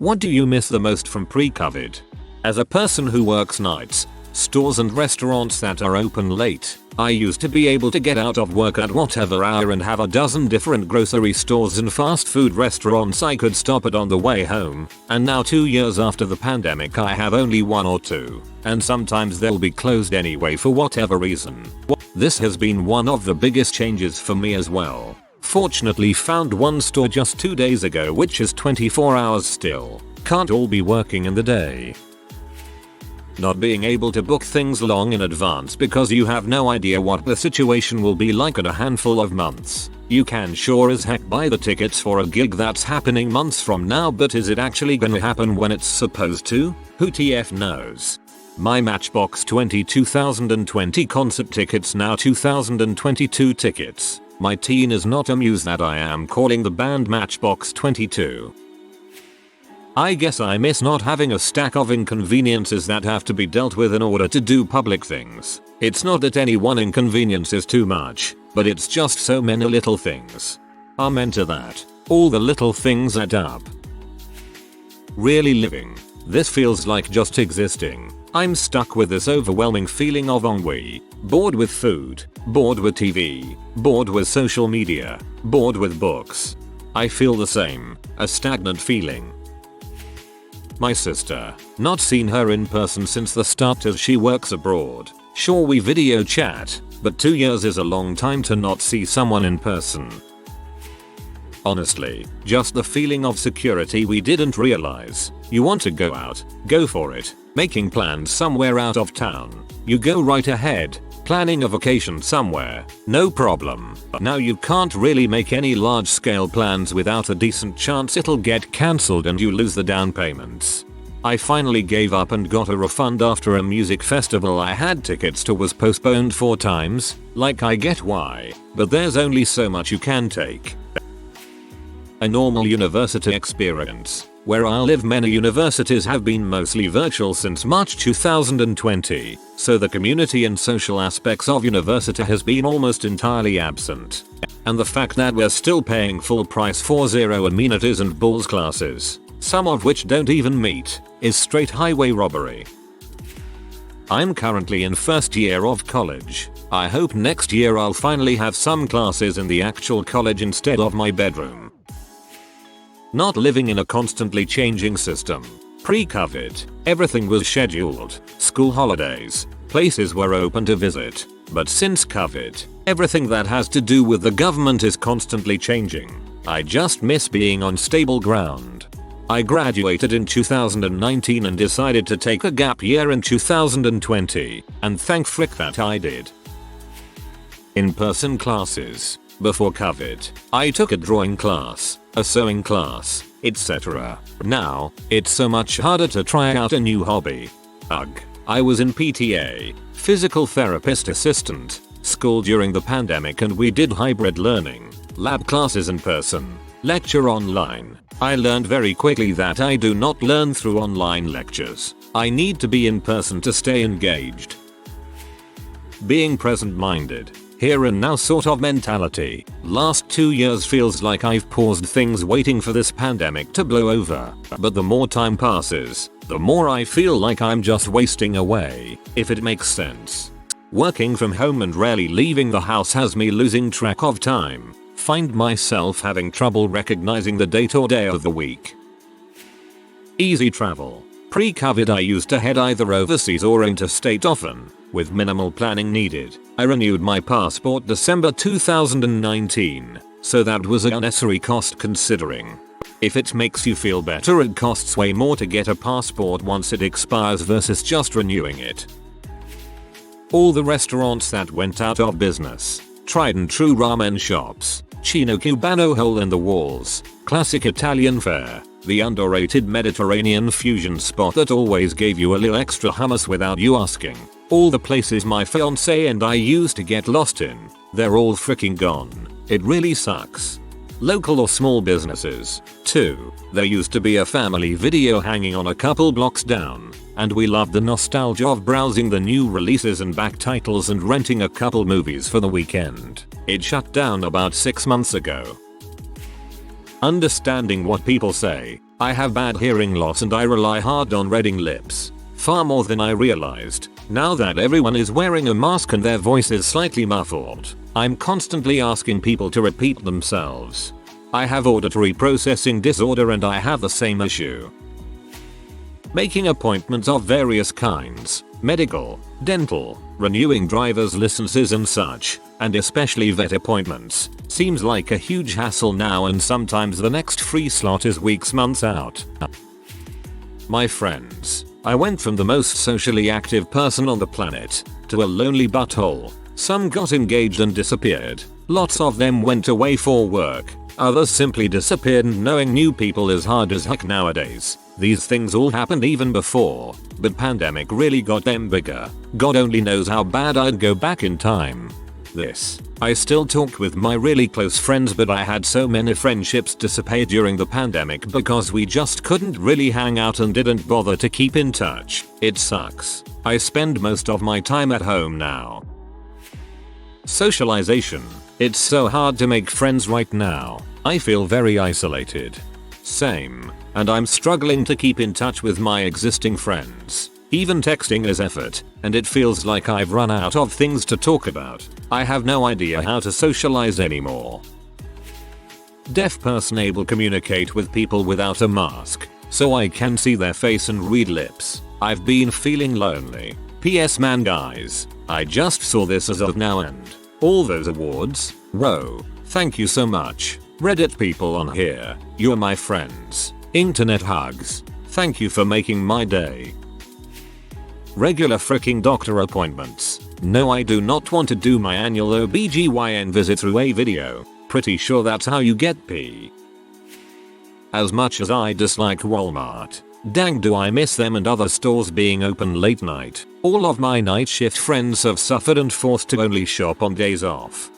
What do you miss the most from pre-COVID? As a person who works nights, stores and restaurants that are open late, I used to be able to get out of work at whatever hour and have a dozen different grocery stores and fast food restaurants I could stop at on the way home, and now 2 years after the pandemic I have only one or two, and sometimes they'll be closed anyway for whatever reason. This has been one of the biggest changes for me as well. Fortunately found one store just 2 days ago which is 24 hours still. Can't all be working in the day. Not being able to book things long in advance because you have no idea what the situation will be like in a handful of months. You can sure as heck buy the tickets for a gig that's happening months from now, but is it actually gonna happen when it's supposed to? Who TF knows? My Matchbox 20 2020 concert tickets now 2022 tickets. My teen is not amused that I am calling the band Matchbox 22. I guess I miss not having a stack of inconveniences that have to be dealt with in order to do public things. It's not that any one inconvenience is too much, but it's just so many little things. Amen to that. All the little things add up. Really living. This feels like just existing. I'm stuck with this overwhelming feeling of ennui. Bored with food. Bored with TV. Bored with social media. Bored with books. I feel the same. A stagnant feeling. My sister. Not seen her in person since the start as she works abroad. Sure, we video chat, but 2 years is a long time to not see someone in person. Honestly, just the feeling of security we didn't realize. You want to go out, go for it. Making plans somewhere out of town. You go right ahead. Planning a vacation somewhere, no problem. Now you can't really make any large scale plans without a decent chance it'll get cancelled and you lose the down payments. I finally gave up and got a refund after a music festival I had tickets to was postponed 4 times. Like, I get why, but there's only so much you can take. A normal university experience. Where I live, many universities have been mostly virtual since March 2020, so the community and social aspects of university has been almost entirely absent. And the fact that we're still paying full price for zero amenities and balls classes, some of which don't even meet, is straight highway robbery. I'm currently in first year of college. I hope next year I'll finally have some classes in the actual college instead of my bedroom. Not living in a constantly changing system. Pre-COVID, everything was scheduled. School holidays, places were open to visit. But since COVID, everything that has to do with the government is constantly changing. I just miss being on stable ground. I graduated in 2019 and decided to take a gap year in 2020, and thank frick that I did. In-person classes. Before COVID, I took a drawing class, a sewing class, etc. Now, it's so much harder to try out a new hobby. Ugh. I was in PTA, physical therapist assistant, school during the pandemic, and we did hybrid learning, lab classes in person, lecture online. I learned very quickly that I do not learn through online lectures. I need to be in person to stay engaged. Being present-minded. Here and now sort of mentality. Last 2 years feels like I've paused things waiting for this pandemic to blow over. But the more time passes, the more I feel like I'm just wasting away, if it makes sense. Working from home and rarely leaving the house has me losing track of time. Find myself having trouble recognizing the date or day of the week. Easy travel. Pre-COVID I used to head either overseas or interstate often, with minimal planning needed. I renewed my passport December 2019, so that was a unnecessary cost considering. If it makes you feel better, it costs way more to get a passport once it expires versus just renewing it. All the restaurants that went out of business, tried and true ramen shops, Chino Cubano hole in the walls, classic Italian fare, the underrated Mediterranean fusion spot that always gave you a little extra hummus without you asking. All the places my fiance and I used to get lost in, they're all freaking gone. It really sucks. Local or small businesses, too. There used to be a family video hanging on a couple blocks down, and we loved the nostalgia of browsing the new releases and back titles and renting a couple movies for the weekend. It shut down about 6 months ago. Understanding what people say, I have bad hearing loss and I rely hard on reading lips. Far more than I realized. Now that everyone is wearing a mask and their voice is slightly muffled, I'm constantly asking people to repeat themselves. I have auditory processing disorder and I have the same issue. Making appointments of various kinds, medical, dental, renewing driver's licenses and such, and especially vet appointments, seems like a huge hassle now, and sometimes the next free slot is weeks, months out. My friends. I went from the most socially active person on the planet to a lonely butthole. Some got engaged and disappeared. Lots of them went away for work. Others simply disappeared, and knowing new people is hard as heck nowadays. These things all happened even before, but pandemic really got them bigger. God only knows how bad I'd go back in time. I still talk with my really close friends, but I had so many friendships dissipate during the pandemic because we just couldn't really hang out and didn't bother to keep in touch. It sucks. I spend most of my time at home now. Socialization. It's so hard to make friends right now. I feel very isolated. Same. And I'm struggling to keep in touch with my existing friends. Even texting is effort, and it feels like I've run out of things to talk about. I have no idea how to socialize anymore. Deaf person able to communicate with people without a mask, so I can see their face and read lips. I've been feeling lonely. PS man guys, I just saw this as of now and all those awards, bro, thank you so much. Reddit people on here, you're my friends. Internet hugs. Thank you for making my day. Regular freaking doctor appointments. No, I do not want to do my annual OBGYN visit through a video. Pretty sure that's how you get P. As much as I dislike Walmart, dang do I miss them and other stores being open late night. All of my night shift friends have suffered and forced to only shop on days off.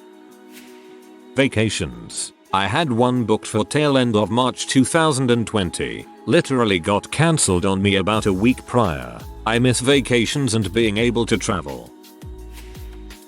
Vacations. I had one booked for tail end of March 2020. Literally got cancelled on me about a week prior. I miss vacations and being able to travel.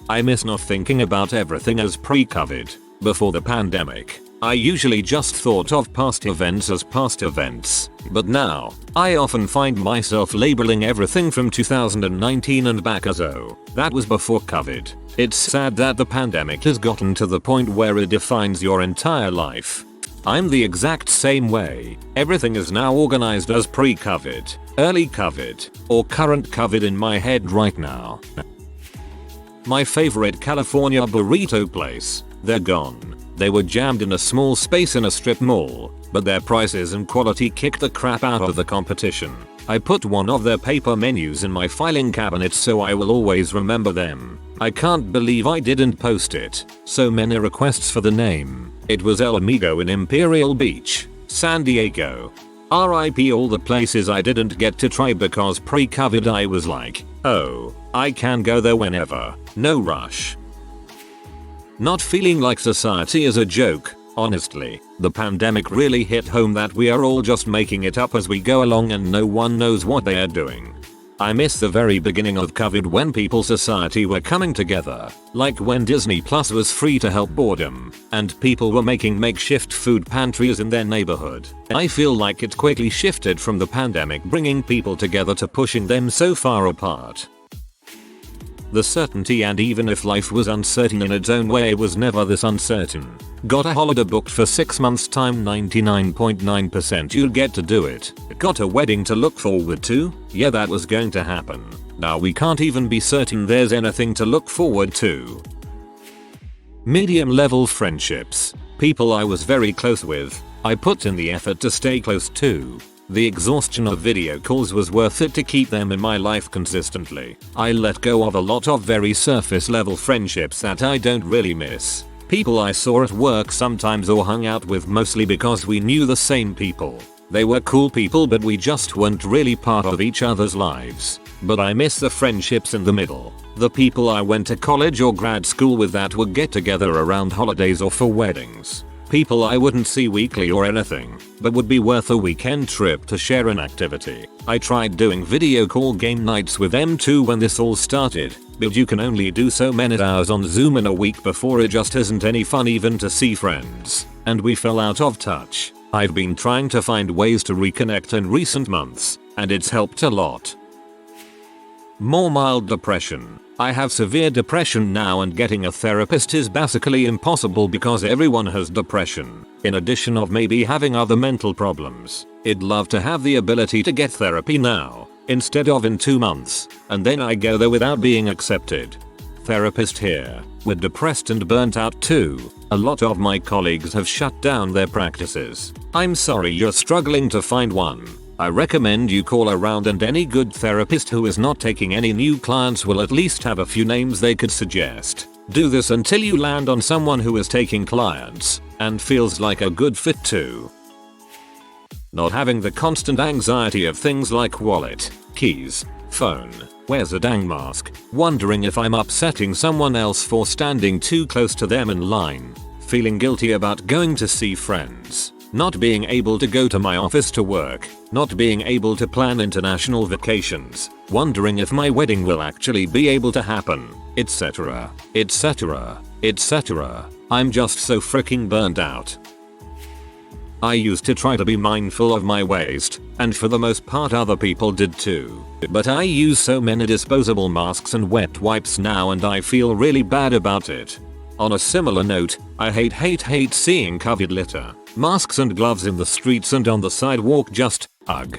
I miss not thinking about everything as pre-COVID. Before the pandemic, I usually just thought of past events as past events, but now, I often find myself labeling everything from 2019 and back as oh, that was before COVID. It's sad that the pandemic has gotten to the point where it defines your entire life. I'm the exact same way. Everything is now organized as pre-COVID, early COVID, or current COVID in my head right now. My favorite California burrito place, they're gone. They were jammed in a small space in a strip mall, but their prices and quality kicked the crap out of the competition. I put one of their paper menus in my filing cabinet so I will always remember them. I can't believe I didn't post it. So many requests for the name. It was El Amigo in Imperial Beach, San Diego. RIP all the places I didn't get to try because pre-COVID I was like, oh, I can go there whenever, no rush. Not feeling like society is a joke. Honestly, the pandemic really hit home that we are all just making it up as we go along and no one knows what they are doing. I miss the very beginning of COVID when people's society were coming together, like when Disney Plus was free to help boredom, and people were making makeshift food pantries in their neighborhood. I feel like it quickly shifted from the pandemic bringing people together to pushing them so far apart. The certainty, and even if life was uncertain in its own way, it was never this uncertain. Got a holiday booked for 6 months time, 99.9% you'll get to do it. Got a wedding to look forward to? Yeah, that was going to happen. Now we can't even be certain there's anything to look forward to. Medium level friendships. People I was very close with. I put in the effort to stay close to. The exhaustion of video calls was worth it to keep them in my life consistently. I let go of a lot of very surface level friendships that I don't really miss. People I saw at work sometimes or hung out with mostly because we knew the same people. They were cool people but we just weren't really part of each other's lives. But I miss the friendships in the middle. The people I went to college or grad school with that would get together around holidays or for weddings. People I wouldn't see weekly or anything, but would be worth a weekend trip to share an activity. I tried doing video call game nights with them too when this all started, but you can only do so many hours on Zoom in a week before it just isn't any fun even to see friends, and we fell out of touch. I've been trying to find ways to reconnect in recent months, and it's helped a lot. More mild depression. I have severe depression now, and getting a therapist is basically impossible because everyone has depression, in addition of maybe having other mental problems. I'd love to have the ability to get therapy now, instead of in 2 months, and then I go there without being accepted. Therapist here. We're depressed and burnt out too. A lot of my colleagues have shut down their practices. I'm sorry you're struggling to find one. I recommend you call around, and any good therapist who is not taking any new clients will at least have a few names they could suggest. Do this until you land on someone who is taking clients and feels like a good fit too. Not having the constant anxiety of things like wallet, keys, phone, wears a dang mask, wondering if I'm upsetting someone else for standing too close to them in line, feeling guilty about going to see friends, not being able to go to my office to work, not being able to plan international vacations, wondering if my wedding will actually be able to happen, etc, etc, etc. I'm just so freaking burnt out. I used to try to be mindful of my waste, and for the most part other people did too. But I use so many disposable masks and wet wipes now, and I feel really bad about it. On a similar note, I hate seeing COVID litter, masks and gloves in the streets and on the sidewalk. Just ugh.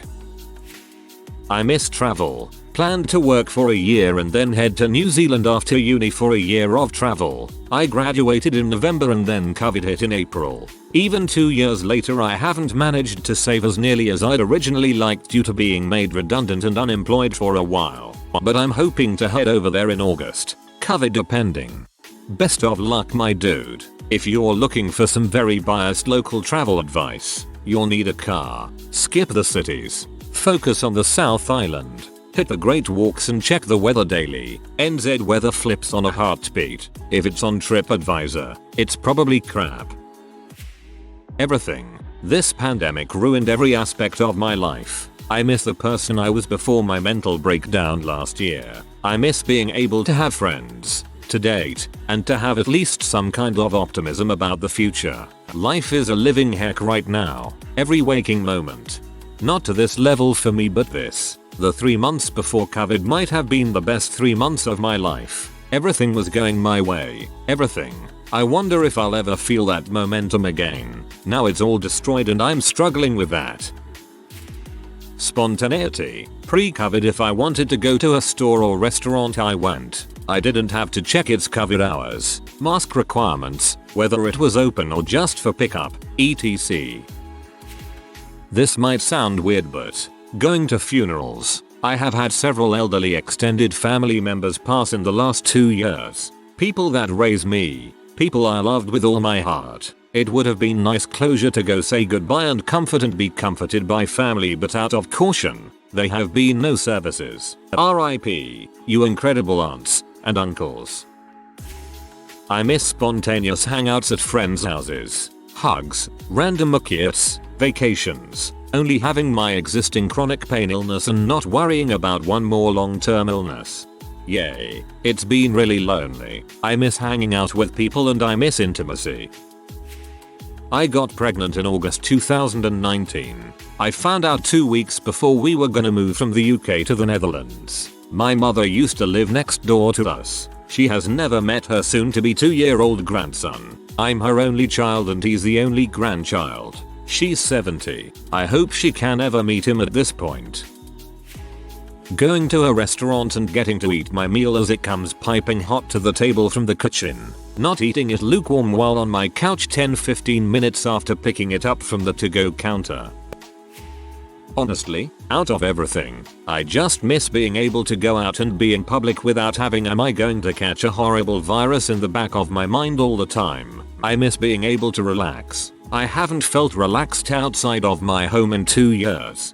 I miss travel. Planned to work for a year and then head to New Zealand after uni for a year of travel. I graduated in November and then COVID hit in April. Even 2 years later I haven't managed to save as nearly as I'd originally liked due to being made redundant and unemployed for a while. But I'm hoping to head over there in August. COVID depending. Best of luck, my dude. If you're looking for some very biased local travel advice, you'll need a car. Skip the cities. Focus on the South Island. Hit the Great Walks and check the weather daily. NZ weather flips on a heartbeat. If it's on TripAdvisor, it's probably crap. Everything. This pandemic ruined every aspect of my life. I miss the person I was before my mental breakdown last year. I miss being able to have friends, to date, and to have at least some kind of optimism about the future. Life is a living heck right now. Every waking moment. Not to this level for me, but this. The 3 months before COVID might have been the best 3 months of my life. Everything was going my way. Everything. I wonder if I'll ever feel that momentum again. Now it's all destroyed and I'm struggling with that. Spontaneity. Pre-COVID, if I wanted to go to a store or restaurant, I went. I didn't have to check its COVID hours, mask requirements, whether it was open or just for pickup, etc. This might sound weird, but going to funerals. I have had several elderly extended family members pass in the last 2 years. People that raised me. People I loved with all my heart. It would have been nice closure to go say goodbye and comfort and be comforted by family, but out of caution, there have been no services. RIP, you incredible aunts and uncles. I miss spontaneous hangouts at friends' houses. Hugs, random markets, vacations. Only having my existing chronic pain illness and not worrying about one more long-term illness. Yay. It's been really lonely. I miss hanging out with people and I miss intimacy. I got pregnant in August 2019. I found out 2 weeks before we were gonna move from the UK to the Netherlands. My mother used to live next door to us. She has never met her soon-to-be 2-year-old grandson. I'm her only child and he's the only grandchild. She's 70. I hope she can ever meet him at this point. Going to a restaurant and getting to eat my meal as it comes piping hot to the table from the kitchen. Not eating it lukewarm while on my couch 10-15 minutes after picking it up from the to-go counter. Honestly, out of everything, I just miss being able to go out and be in public without having "am I going to catch a horrible virus" in the back of my mind all the time. I miss being able to relax. I haven't felt relaxed outside of my home in 2 years.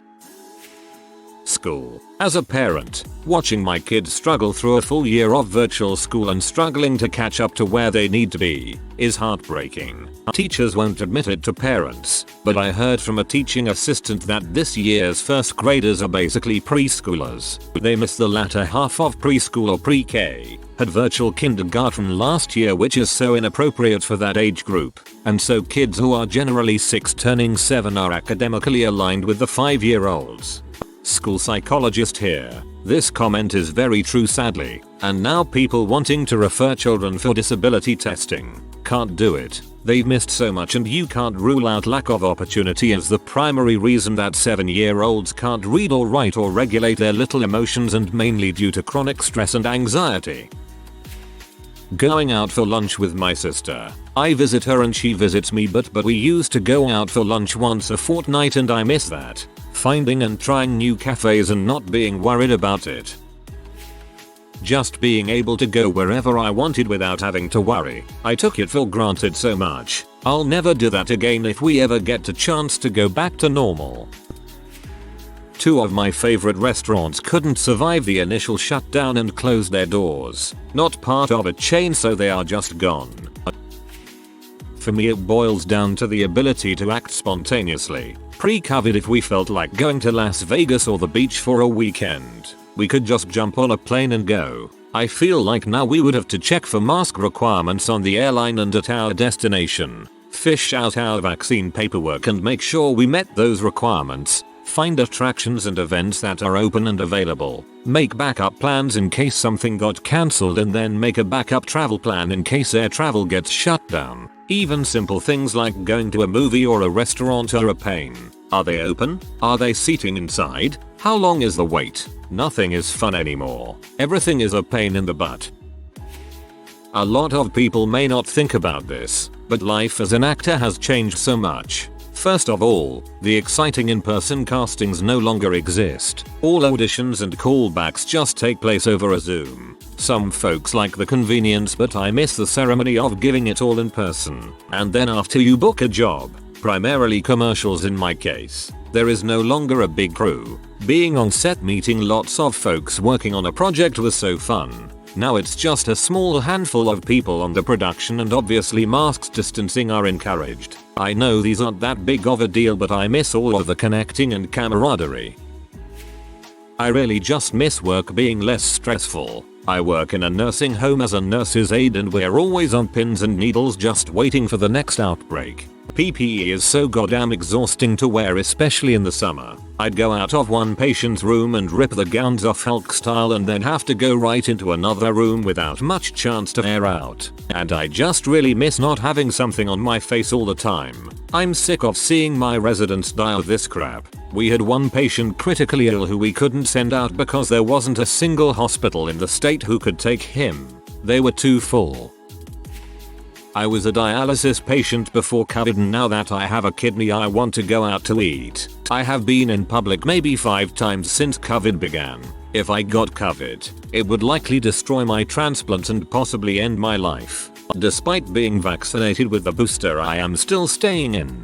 school. As a parent, watching my kids struggle through a full year of virtual school and struggling to catch up to where they need to be is heartbreaking. Teachers won't admit it to parents, but I heard from a teaching assistant that this year's first graders are basically preschoolers. They miss the latter half of preschool or pre-K, had virtual kindergarten last year, which is so inappropriate for that age group, and so kids who are generally 6 turning 7 are academically aligned with the 5-year-olds. School psychologist here. This comment is very true sadly, and now people wanting to refer children for disability testing can't do it. They've missed so much, and you can't rule out lack of opportunity as the primary reason that 7-year-olds can't read or write or regulate their little emotions, and mainly due to chronic stress and anxiety. Going out for lunch with my sister. I visit her and she visits me, but we used to go out for lunch once a fortnight and I miss that. Finding and trying new cafes and not being worried about it. Just being able to go wherever I wanted without having to worry. I took it for granted so much. I'll never do that again if we ever get a chance to go back to normal. 2 of my favorite restaurants couldn't survive the initial shutdown and closed their doors. Not part of a chain, so they are just gone. For me, it boils down to the ability to act spontaneously. Pre-COVID, if we felt like going to Las Vegas or the beach for a weekend, we could just jump on a plane and go. I feel like now we would have to check for mask requirements on the airline and at our destination, fish out our vaccine paperwork and make sure we met those requirements, find attractions and events that are open and available, make backup plans in case something got cancelled, and then make a backup travel plan in case air travel gets shut down. Even simple things like going to a movie or a restaurant are a pain. Are they open? Are they seating inside? How long is the wait? Nothing is fun anymore. Everything is a pain in the butt. A lot of people may not think about this, but life as an actor has changed so much. First of all, the exciting in-person castings no longer exist. All auditions and callbacks just take place over a Zoom. Some folks like the convenience, but I miss the ceremony of giving it all in person. And then after you book a job, primarily commercials in my case, there is no longer a big crew. Being on set meeting lots of folks working on a project was so fun. Now it's just a small handful of people on the production, and obviously masks distancing are encouraged. I know these aren't that big of a deal, but I miss all of the connecting and camaraderie. I really just miss work being less stressful. I work in a nursing home as a nurse's aide, and we're always on pins and needles just waiting for the next outbreak. PPE is so goddamn exhausting to wear, especially in the summer. I'd go out of one patient's room and rip the gowns off Hulk style and then have to go right into another room without much chance to air out. And I just really miss not having something on my face all the time. I'm sick of seeing my residents die of this crap. We had one patient critically ill who we couldn't send out because there wasn't a single hospital in the state who could take him. They were too full. I was a dialysis patient before COVID, and now that I have a kidney I want to go out to eat. I have been in public maybe 5 times since COVID began. If I got COVID, it would likely destroy my transplant and possibly end my life. Despite being vaccinated with the booster, I am still staying in.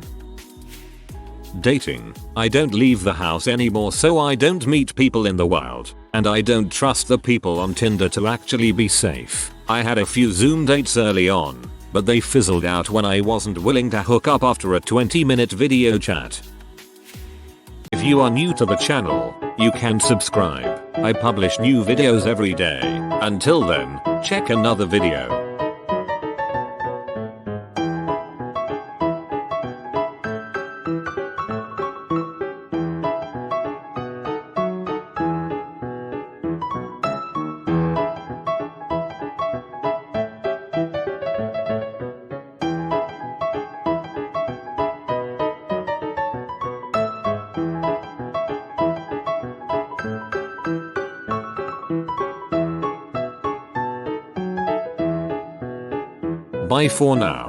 Dating. I don't leave the house anymore, so I don't meet people in the wild, and I don't trust the people on Tinder to actually be safe. I had a few Zoom dates early on, but they fizzled out when I wasn't willing to hook up after a 20-minute video chat. If you are new to the channel, you can subscribe. I publish new videos every day. Until then, check another video. Bye for now.